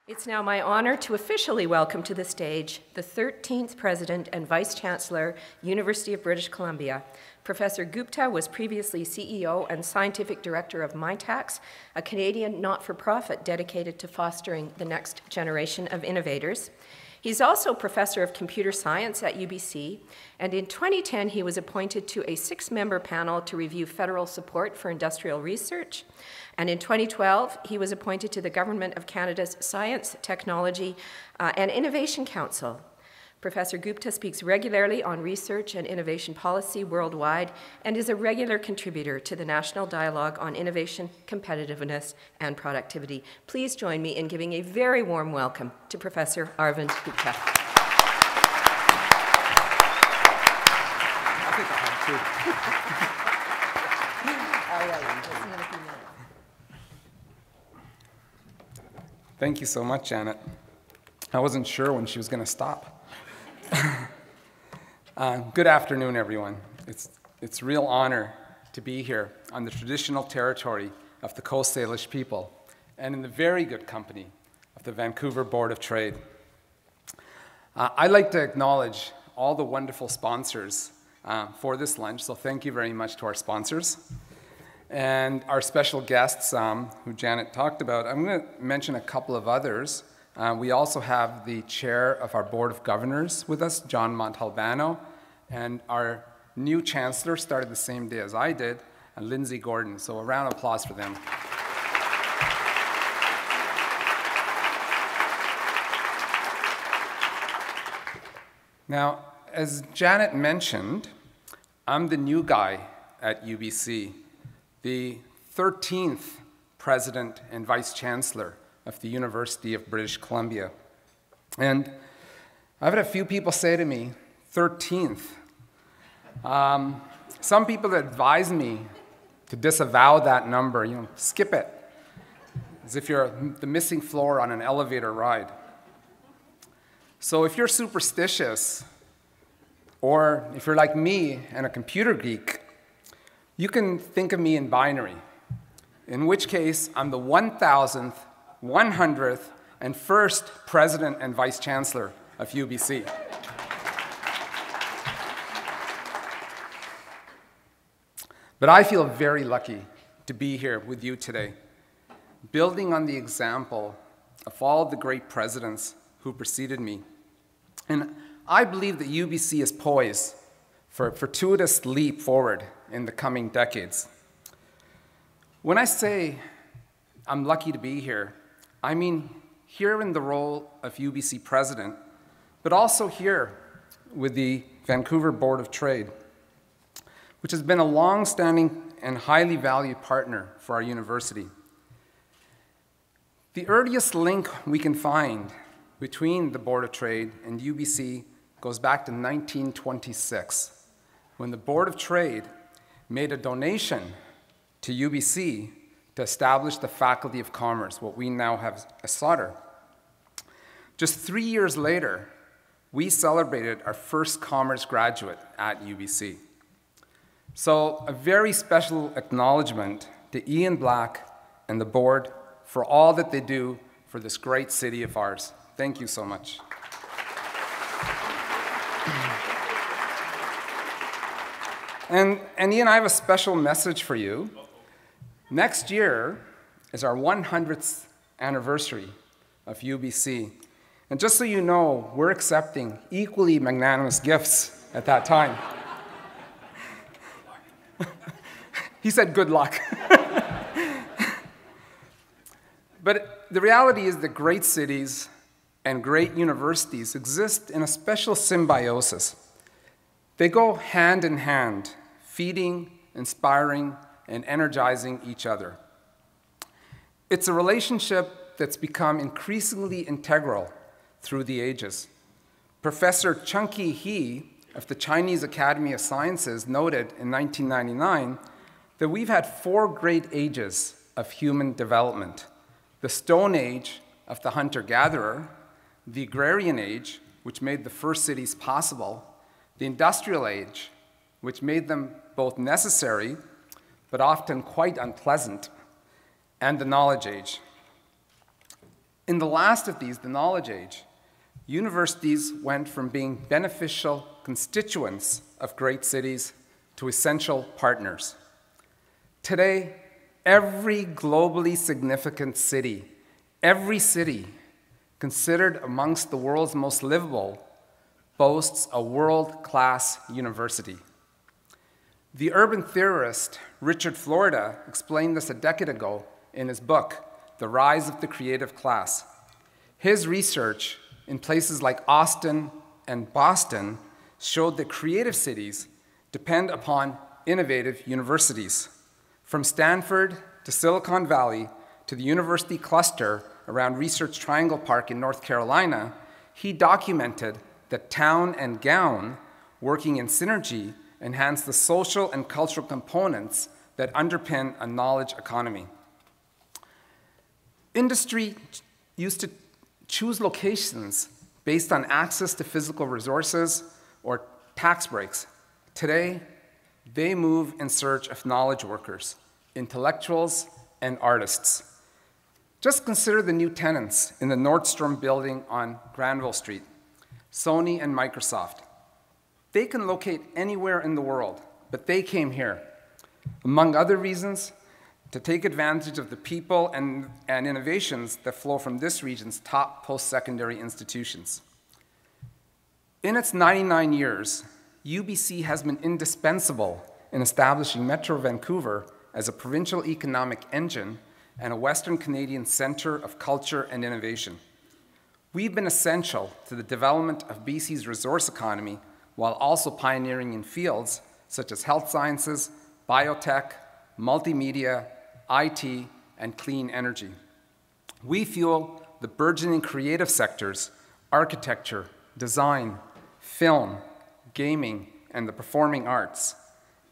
It's now my honor to officially welcome to the stage the 13th President and Vice-Chancellor, University of British Columbia. Professor Gupta was previously CEO and Scientific Director of MyTax, a Canadian not-for-profit dedicated to fostering the next generation of innovators. He's also Professor of Computer Science at UBC, and in 2010 he was appointed to a 6-member panel to review federal support for industrial research. And in 2012, he was appointed to the Government of Canada's Science, Technology, and Innovation Council. Professor Gupta speaks regularly on research and innovation policy worldwide and is a regular contributor to the National Dialogue on Innovation, Competitiveness, and Productivity. Please join me in giving a very warm welcome to Professor Arvind Gupta. Thank you so much, Janet. I wasn't sure when she was going to stop. Good afternoon, everyone. It's a real honor to be here on the traditional territory of the Coast Salish people and in the very good company of the Vancouver Board of Trade. I'd like to acknowledge all the wonderful sponsors for this lunch, so thank you very much to our sponsors. And our special guests, who Janet talked about, I'm going to mention a couple of others. We also have the chair of our Board of Governors with us, John Montalbano, and our new chancellor started the same day as I did, and Lindsay Gordon. So a round of applause for them. Now, as Janet mentioned, I'm the new guy at UBC, the 13th president and vice-chancellor of the University of British Columbia. And I've had a few people say to me, 13th. Some people advise me to disavow that number, skip it, as if you're the missing floor on an elevator ride. So if you're superstitious, or if you're like me and a computer geek, you can think of me in binary, in which case I'm the 1,000th, 100th, and 1st President and Vice-Chancellor of UBC. But I feel very lucky to be here with you today, building on the example of all the great presidents who preceded me. And I believe that UBC is poised for a fortuitous leap forward in the coming decades. When I say I'm lucky to be here, I mean here in the role of UBC president, but also here with the Vancouver Board of Trade, which has been a long-standing and highly valued partner for our university. The earliest link we can find between the Board of Trade and UBC goes back to 1926, when the Board of Trade made a donation to UBC to establish the Faculty of Commerce, what we now have as Sauder. Just 3 years later, we celebrated our first commerce graduate at UBC. So a very special acknowledgement to Ian Black and the board for all that they do for this great city of ours. Thank you so much. And Ian, I have a special message for you. Next year is our 100th anniversary of UBC. And just so you know, we're accepting equally magnanimous gifts at that time. He said, good luck. But the reality is that great cities and great universities exist in a special symbiosis. They go hand in hand, feeding, inspiring, and energizing each other. It's a relationship that's become increasingly integral through the ages. Professor Chunky He of the Chinese Academy of Sciences noted in 1999 that we've had 4 great ages of human development: the Stone Age of the hunter-gatherer, the Agrarian Age, which made the first cities possible, the Industrial Age, which made them both necessary but often quite unpleasant, and the Knowledge Age. In the last of these, the knowledge age, universities went from being beneficial constituents of great cities to essential partners. Today, every globally significant city, every city considered amongst the world's most livable, boasts a world-class university. The urban theorist Richard Florida explained this a decade ago in his book, The Rise of the Creative Class. His research in places like Austin and Boston showed that creative cities depend upon innovative universities. From Stanford to Silicon Valley to the university cluster around Research Triangle Park in North Carolina, he documented that town and gown, working in synergy, enhance the social and cultural components that underpin a knowledge economy. Industry used to choose locations based on access to physical resources or tax breaks. Today, they move in search of knowledge workers, intellectuals, and artists. Just consider the new tenants in the Nordstrom building on Granville Street, Sony and Microsoft. They can locate anywhere in the world, but they came here, among other reasons, to take advantage of the people and innovations that flow from this region's top post-secondary institutions. In its 99 years, UBC has been indispensable in establishing Metro Vancouver as a provincial economic engine and a Western Canadian center of culture and innovation. We've been essential to the development of BC's resource economy while also pioneering in fields such as health sciences, biotech, multimedia, IT, and clean energy. We fuel the burgeoning creative sectors, architecture, design, film, gaming, and the performing arts.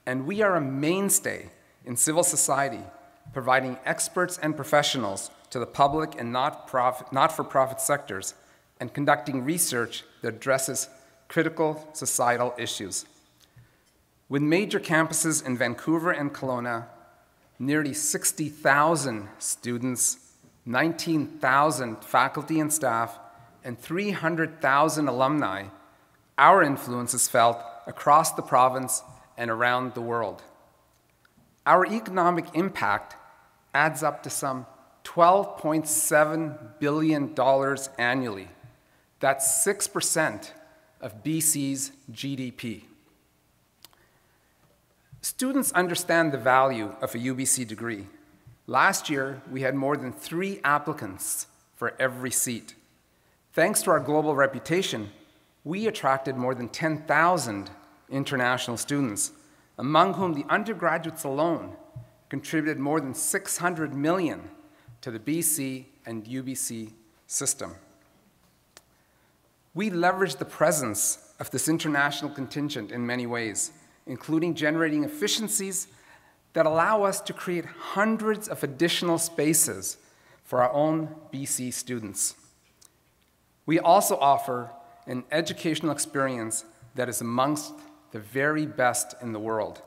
And we are a mainstay in civil society, providing experts and professionals to the public and not-for-profit sectors and conducting research that addresses critical societal issues. With major campuses in Vancouver and Kelowna, nearly 60,000 students, 19,000 faculty and staff, and 300,000 alumni, our influence is felt across the province and around the world. Our economic impact adds up to some $12.7 billion annually. That's 6% of BC's GDP. Students understand the value of a UBC degree. Last year, we had more than 3 applicants for every seat. Thanks to our global reputation, we attracted more than 10,000 international students, among whom the undergraduates alone contributed more than $600 million to the BC and UBC system. We leveraged the presence of this international contingent in many ways, including generating efficiencies that allow us to create hundreds of additional spaces for our own BC students. We also offer an educational experience that is amongst the very best in the world.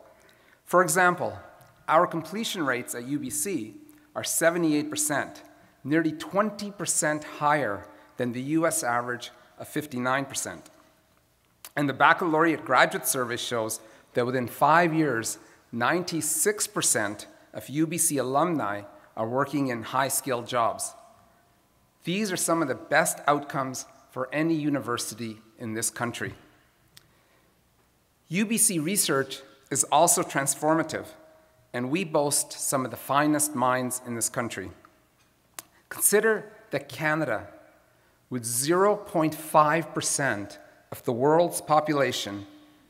For example, our completion rates at UBC are 78%, nearly 20% higher than the US average of 59%. And the baccalaureate graduate survey shows that within 5 years, 96% of UBC alumni are working in high-skilled jobs. These are some of the best outcomes for any university in this country. UBC research is also transformative, and we boast some of the finest minds in this country. Consider that Canada, with 0.5% of the world's population,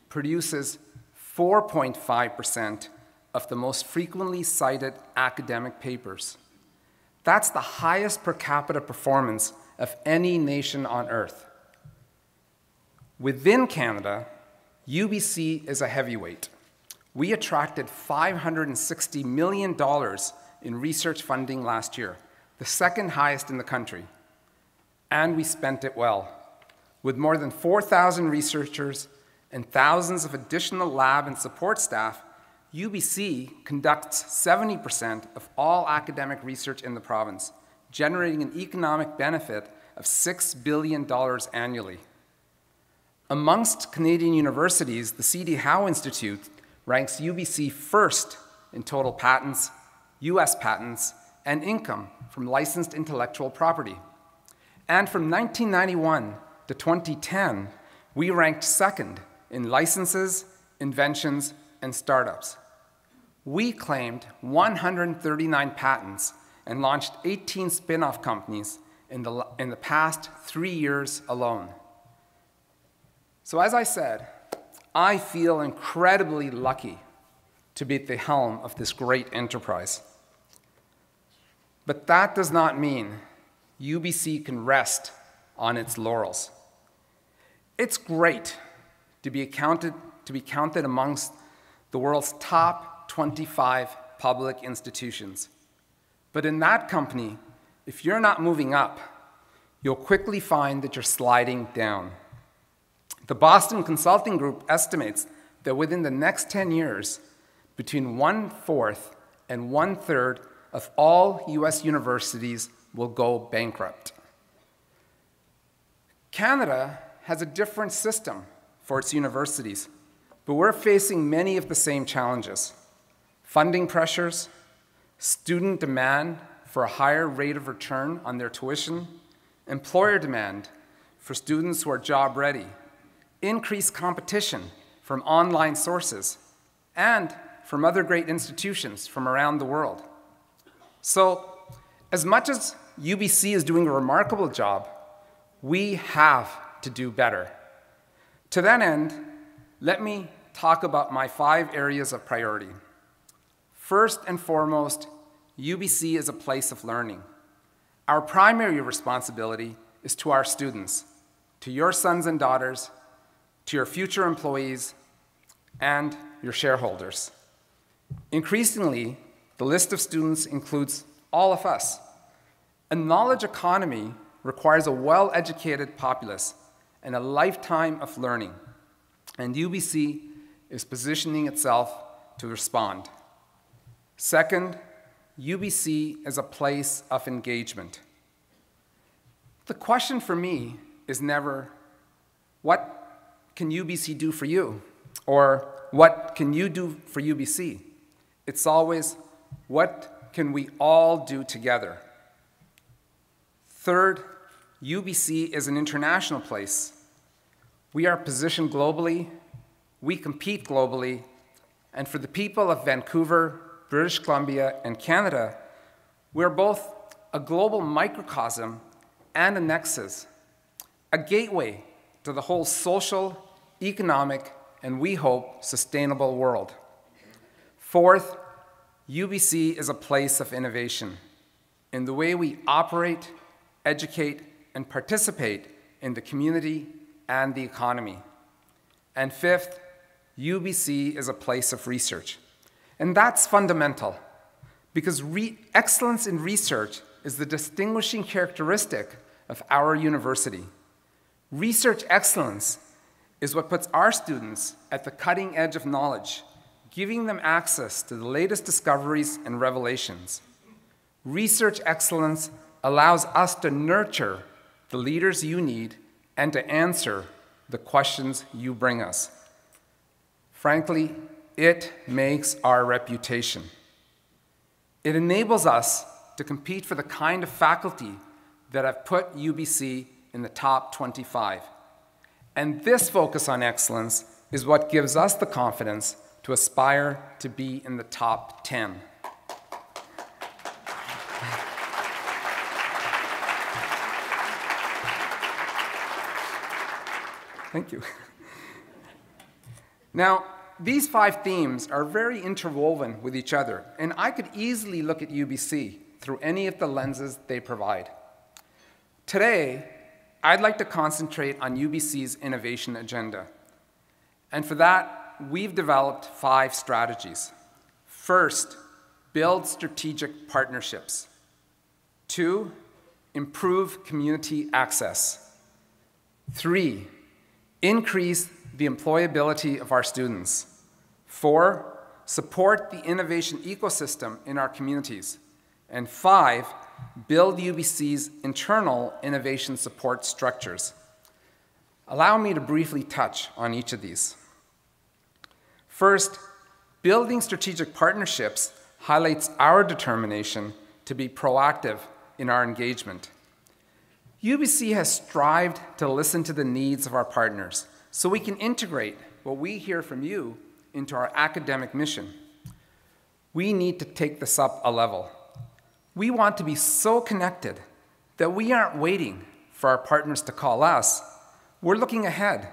produces 4.5% of the most frequently cited academic papers. That's the highest per capita performance of any nation on earth. Within Canada, UBC is a heavyweight. We attracted $560 million in research funding last year, the second highest in the country. And we spent it well. With more than 4,000 researchers and thousands of additional lab and support staff, UBC conducts 70% of all academic research in the province, generating an economic benefit of $6 billion annually. Amongst Canadian universities, the C.D. Howe Institute ranks UBC first in total patents, US patents, and income from licensed intellectual property. And from 1991 to 2010, we ranked second in licenses, inventions, and startups. We claimed 139 patents and launched 18 spin-off companies in the past 3 years alone. So as I said, I feel incredibly lucky to be at the helm of this great enterprise. But that does not mean UBC can rest on its laurels. It's great to be counted amongst the world's top 25 public institutions. But in that company, if you're not moving up, you'll quickly find that you're sliding down. The Boston Consulting Group estimates that within the next 10 years, between 1/4 and 1/3 of all US universities will go bankrupt. Canada has a different system for its universities, but we're facing many of the same challenges: funding pressures, student demand for a higher rate of return on their tuition, employer demand for students who are job ready, increased competition from online sources, and from other great institutions from around the world. So, as much as UBC is doing a remarkable job, we have to do better. To that end, let me talk about my 5 areas of priority. First and foremost, UBC is a place of learning. Our primary responsibility is to our students, to your sons and daughters, to your future employees, and your shareholders. Increasingly, the list of students includes all of us. A knowledge economy requires a well-educated populace and a lifetime of learning, and UBC is positioning itself to respond. Second, UBC is a place of engagement. The question for me is never, what can UBC do for you? Or what can you do for UBC? It's always, what can we all do together? Third, UBC is an international place. We are positioned globally, we compete globally, and for the people of Vancouver, British Columbia, and Canada, we're both a global microcosm and a nexus, a gateway to the whole social, economic, and we hope, sustainable world. Fourth, UBC is a place of innovation in the way we operate, educate, and participate in the community and the economy. And fifth, UBC is a place of research. And that's fundamental, because excellence in research is the distinguishing characteristic of our university. Research excellence is what puts our students at the cutting edge of knowledge, giving them access to the latest discoveries and revelations. Research excellence allows us to nurture the leaders you need and to answer the questions you bring us. Frankly, it makes our reputation. It enables us to compete for the kind of faculty that have put UBC in the top 25. And this focus on excellence is what gives us the confidence to aspire to be in the top 10. Thank you. Now, these 5 themes are very interwoven with each other, and I could easily look at UBC through any of the lenses they provide. Today, I'd like to concentrate on UBC's innovation agenda. And for that, we've developed 5 strategies. First, build strategic partnerships. 2, improve community access. 3, increase the employability of our students. 4, support the innovation ecosystem in our communities. And 5, build UBC's internal innovation support structures. Allow me to briefly touch on each of these. First, building strategic partnerships highlights our determination to be proactive in our engagement. UBC has strived to listen to the needs of our partners so we can integrate what we hear from you into our academic mission. We need to take this up a level. We want to be so connected that we aren't waiting for our partners to call us. We're looking ahead,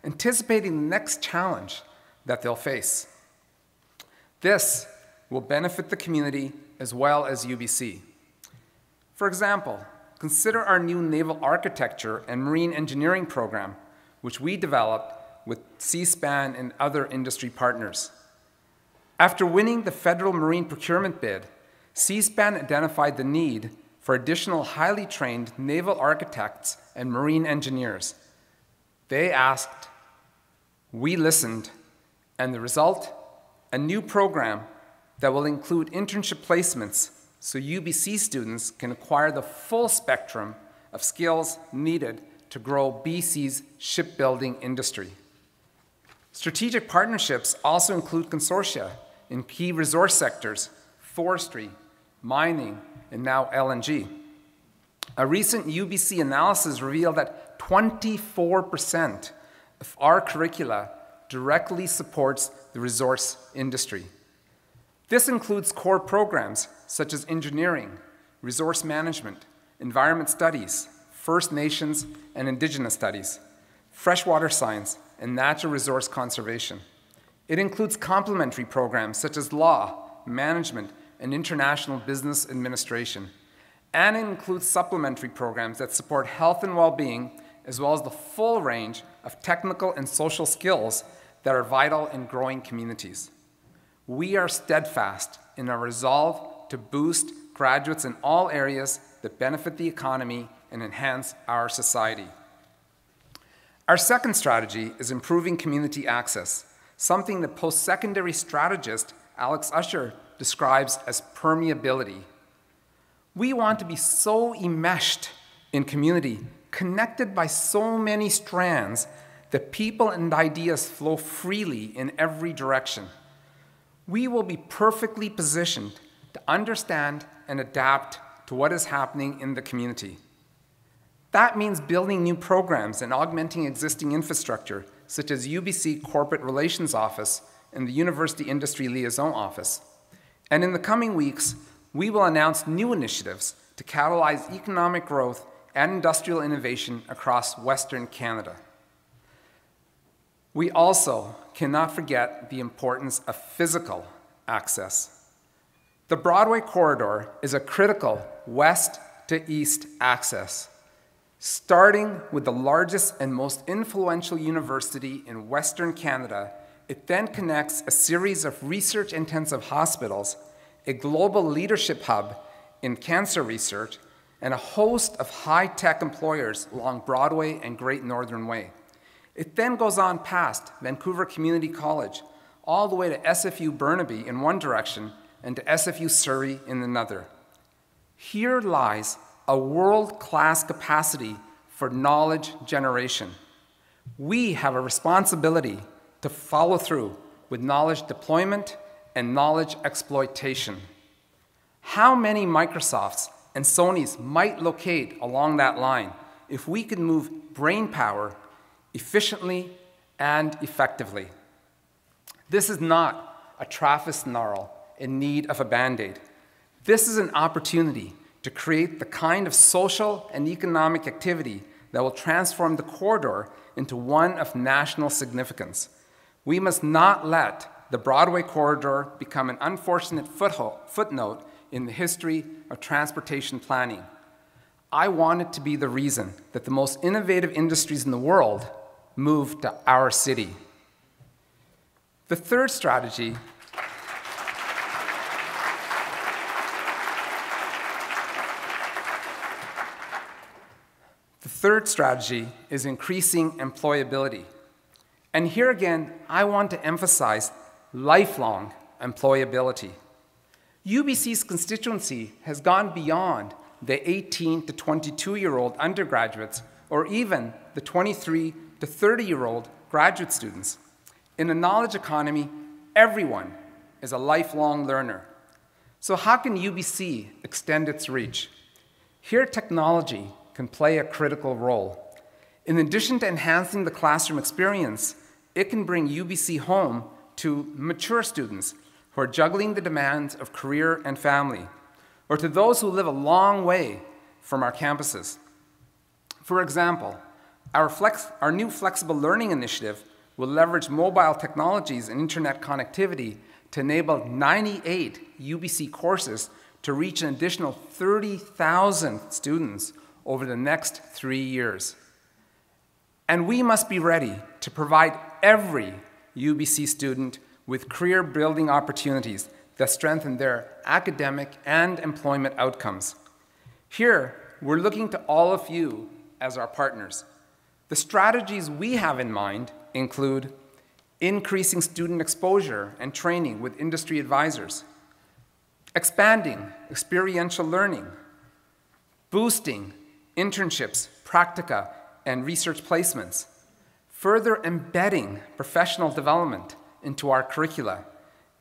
anticipating the next challenge that they'll face. This will benefit the community as well as UBC. For example, consider our new naval architecture and marine engineering program, which we developed with C-SPAN and other industry partners. After winning the federal marine procurement bid, C-SPAN identified the need for additional highly trained naval architects and marine engineers. They asked, we listened, and the result? A new program that will include internship placements so UBC students can acquire the full spectrum of skills needed to grow BC's shipbuilding industry. Strategic partnerships also include consortia in key resource sectors, forestry, mining, and now LNG. A recent UBC analysis revealed that 24% of our curricula directly supports the resource industry. This includes core programs such as engineering, resource management, environment studies, First Nations and Indigenous studies, freshwater science, and natural resource conservation. It includes complementary programs such as law, management, and international business administration. And it includes supplementary programs that support health and well-being, as well as the full range of technical and social skills that are vital in growing communities. We are steadfast in our resolve to boost graduates in all areas that benefit the economy and enhance our society. Our second strategy is improving community access, something that post-secondary strategist Alex Usher describes as permeability. We want to be so enmeshed in community, connected by so many strands, that people and ideas flow freely in every direction. We will be perfectly positioned to understand and adapt to what is happening in the community. That means building new programs and augmenting existing infrastructure, such as UBC Corporate Relations Office and the University Industry Liaison Office. And in the coming weeks, we will announce new initiatives to catalyze economic growth and industrial innovation across Western Canada. We also cannot forget the importance of physical access. The Broadway corridor is a critical west to east access. Starting with the largest and most influential university in Western Canada, it then connects a series of research-intensive hospitals, a global leadership hub in cancer research, and a host of high-tech employers along Broadway and Great Northern Way. It then goes on past Vancouver Community College, all the way to SFU Burnaby in one direction and to SFU Surrey in another. Here lies a world-class capacity for knowledge generation. We have a responsibility to follow through with knowledge deployment and knowledge exploitation. How many Microsofts and Sonys might locate along that line if we could move brain power efficiently and effectively? This is not a traphus snarl in need of a Band-Aid. This is an opportunity to create the kind of social and economic activity that will transform the corridor into one of national significance. We must not let the Broadway corridor become an unfortunate footnote in the history of transportation planning. I want it to be the reason that the most innovative industries in the world move to our city. The third strategy is increasing employability. And here again, I want to emphasize lifelong employability. UBC's constituency has gone beyond the 18 to 22-year-old undergraduates, or even the 23 to 30-year-old graduate students. In a knowledge economy, everyone is a lifelong learner. So how can UBC extend its reach? Here, technology can play a critical role. In addition to enhancing the classroom experience, it can bring UBC home to mature students who are juggling the demands of career and family, or to those who live a long way from our campuses. For example, our new flexible learning initiative will leverage mobile technologies and internet connectivity to enable 98 UBC courses to reach an additional 30,000 students over the next 3 years. And we must be ready to provide every UBC student with career-building opportunities that strengthen their academic and employment outcomes. Here, we're looking to all of you as our partners. The strategies we have in mind include increasing student exposure and training with industry advisors, expanding experiential learning, boosting internships, practica, and research placements, further embedding professional development into our curricula,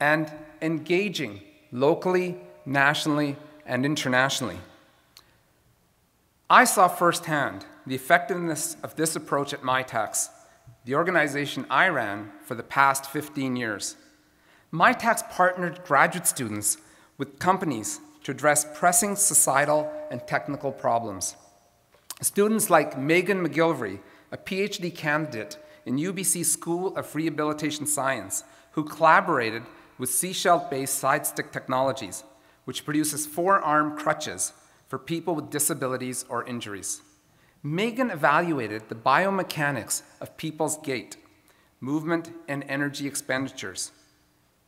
and engaging locally, nationally, and internationally. I saw firsthand the effectiveness of this approach at MyTax, the organization I ran for the past 15 years. MyTax partnered graduate students with companies to address pressing societal and technical problems. Students like Megan McGilvery, a PhD candidate in UBC School of Rehabilitation Science, who collaborated with seashell-based side-stick technologies, which produces four-arm crutches for people with disabilities or injuries. Megan evaluated the biomechanics of people's gait, movement, and energy expenditures,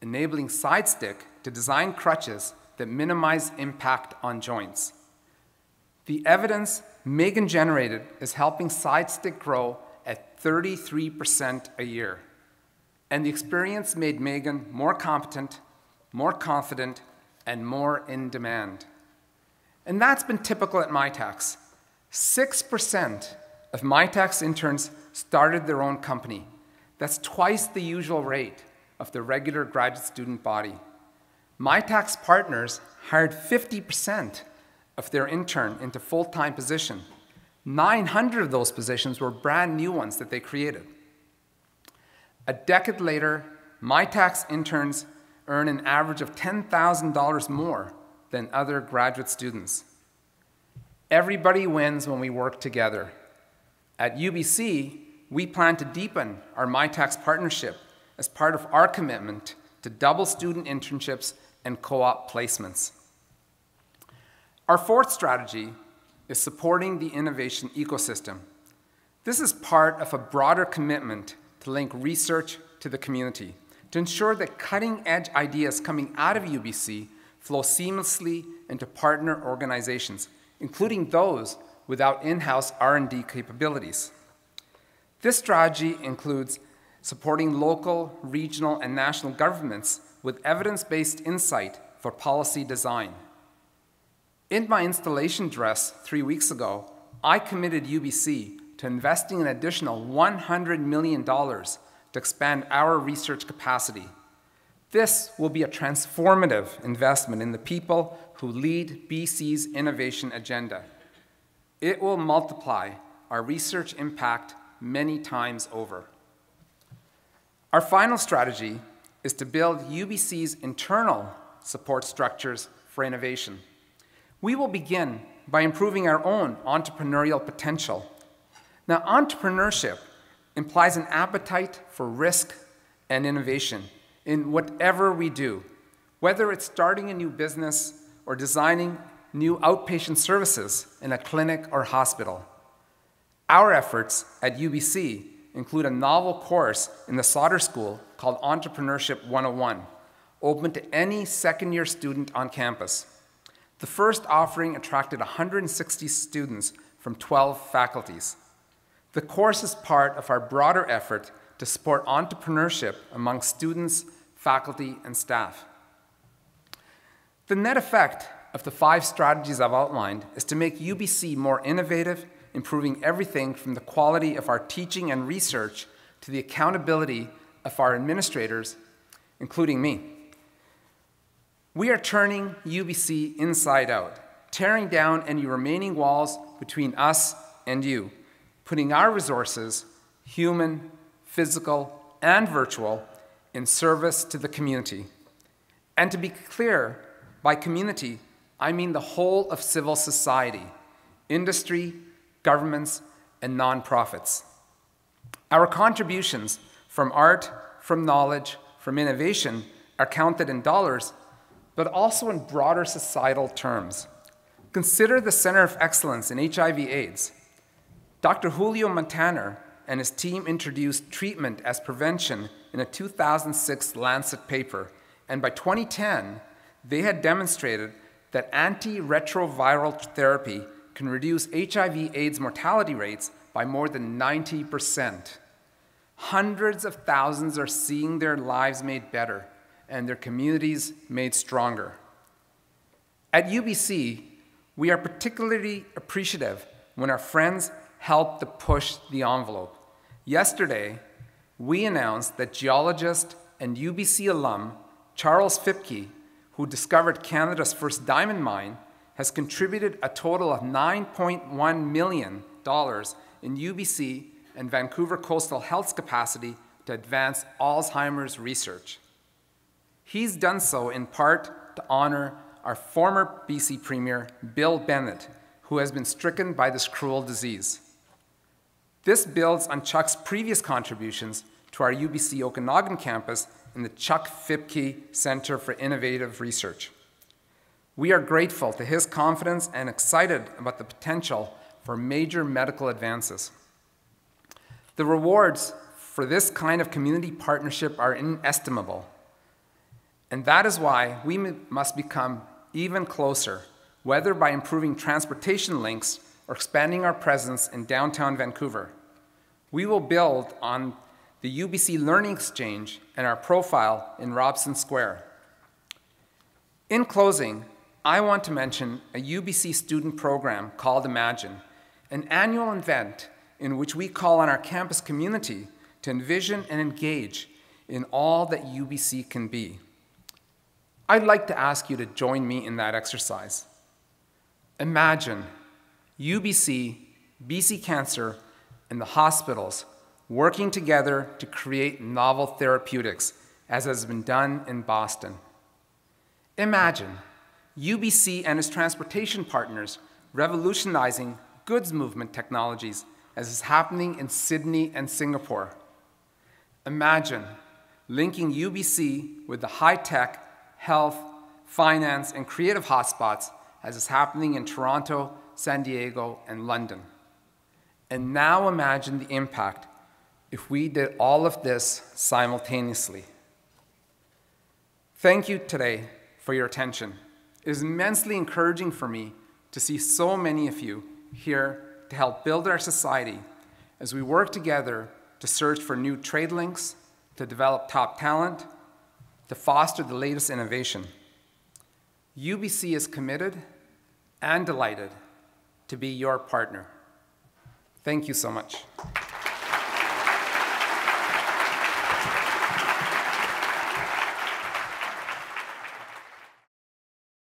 enabling side-stick to design crutches that minimize impact on joints. The evidence Megan generated is helping side-stick grow at 33% a year. And the experience made Megan more competent, more confident, and more in demand. And that's been typical at MyTax. 6% of MyTax interns started their own company. That's twice the usual rate of the regular graduate student body. MyTax partners hired 50% of their intern into full-time position. 900 of those positions were brand new ones that they created. A decade later, MyTax interns earn an average of $10,000 more than other graduate students. Everybody wins when we work together. At UBC, we plan to deepen our MyTax partnership as part of our commitment to double student internships and co-op placements. Our fourth strategy is supporting the innovation ecosystem. This is part of a broader commitment to link research to the community, to ensure that cutting-edge ideas coming out of UBC flow seamlessly into partner organizations, including those without in-house R&D capabilities. This strategy includes supporting local, regional, and national governments with evidence-based insight for policy design. In my installation address 3 weeks ago, I committed UBC to investing an additional $100 million to expand our research capacity. This will be a transformative investment in the people who lead BC's innovation agenda. It will multiply our research impact many times over. Our final strategy is to build UBC's internal support structures for innovation. We will begin by improving our own entrepreneurial potential. Now, entrepreneurship implies an appetite for risk and innovation in whatever we do, whether it's starting a new business or designing new outpatient services in a clinic or hospital. Our efforts at UBC include a novel course in the Sauder School called Entrepreneurship 101, open to any second-year student on campus. The first offering attracted 160 students from 12 faculties. The course is part of our broader effort to support entrepreneurship among students, faculty, and staff. The net effect of the 5 strategies I've outlined is to make UBC more innovative, improving everything from the quality of our teaching and research to the accountability of our administrators, including me. We are turning UBC inside out, tearing down any remaining walls between us and you, putting our resources, human, physical, and virtual, in service to the community. And to be clear, by community, I mean the whole of civil society, industry, governments, and nonprofits. Our contributions from art, from knowledge, from innovation are counted in dollars, but also in broader societal terms. Consider the Center of Excellence in HIV/AIDS. Dr. Julio Montaner and his team introduced treatment as prevention in a 2006 Lancet paper, and by 2010, they had demonstrated that antiretroviral therapy can reduce HIV/AIDS mortality rates by more than 90%. Hundreds of thousands are seeing their lives made better and their communities made stronger. At UBC, we are particularly appreciative when our friends help to push the envelope. Yesterday, we announced that geologist and UBC alum Charles Fipke, who discovered Canada's first diamond mine, has contributed a total of $9.1 million in UBC and Vancouver Coastal Health's capacity to advance Alzheimer's research. He's done so in part to honor our former BC Premier, Bill Bennett, who has been stricken by this cruel disease. This builds on Chuck's previous contributions to our UBC Okanagan campus in the Chuck Fipke Center for Innovative Research. We are grateful to his confidence and excited about the potential for major medical advances. The rewards for this kind of community partnership are inestimable, and that is why we must become even closer, whether by improving transportation links or expanding our presence in downtown Vancouver. We will build on the UBC Learning Exchange and our profile in Robson Square. In closing, I want to mention a UBC student program called Imagine, an annual event in which we call on our campus community to envision and engage in all that UBC can be. I'd like to ask you to join me in that exercise. Imagine UBC, BC Cancer, and the hospitals working together to create novel therapeutics, as has been done in Boston. Imagine UBC and its transportation partners revolutionizing goods movement technologies, as is happening in Sydney and Singapore. Imagine linking UBC with the high-tech, health, finance, and creative hotspots, as is happening in Toronto, San Diego, and London. And now imagine the impact if we did all of this simultaneously. Thank you today for your attention. It is immensely encouraging for me to see so many of you here to help build our society as we work together to search for new trade links, to develop top talent, to foster the latest innovation. UBC is committed and delighted to be your partner. Thank you so much.